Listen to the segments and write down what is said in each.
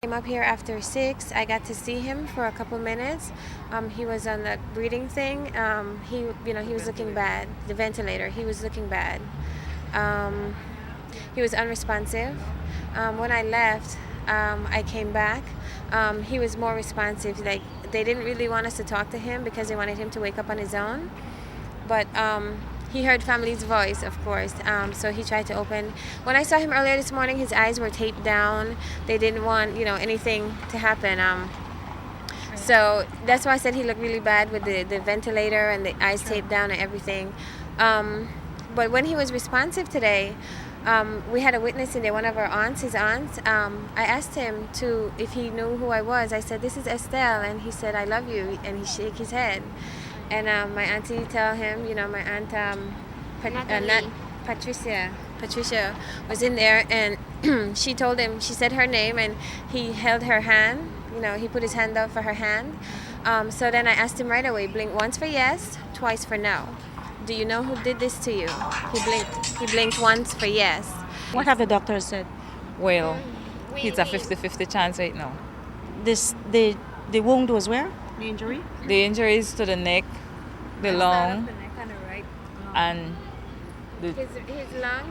Came up here after 6. I got to see him for a couple minutes. He was on that breathing thing. He was looking bad. The ventilator. He was looking bad. He was unresponsive. When I left, I came back. He was more responsive. Like, they didn't really want us to talk to him because they wanted him to wake up on his own. But he heard family's voice, of course, so he tried to open. When I saw him earlier this morning, his eyes were taped down. They didn't want, anything to happen. So that's why I said he looked really bad with the ventilator and the eyes taped down and everything. But when he was responsive today, we had a witness in there, one of our aunts, his aunts. I asked him if he knew who I was. I said, "This is Estelle," and he said, "I love you," and he shook his head. And my auntie tell him, my aunt Patricia was in there, and she told him, she said her name, and he held her hand. He put his hand out for her hand. So then I asked him right away, blink once for yes, twice for no. Do you know who did this to you? He blinked once for yes. What have the doctors said? Well, it's a 50-50 chance right now. The wound was where? The injury? The injury is to the neck, the lung, and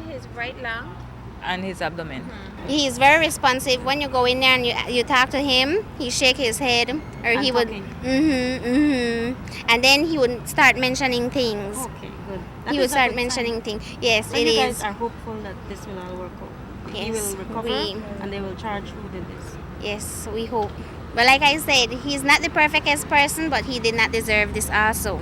his right lung. and his abdomen. Mm-hmm. He is very responsive. When you go in there and you talk to him, he shake his head, or And he would, talking. and then he would start mentioning things. Okay, good. That He is would a start good mentioning sign. things. Yes, And it you is. guys are hopeful that this will all work out. He Yes, will recover and they will charge who did this. Yes, we hope. But like I said, he's not the perfectest person, but he did not deserve this also.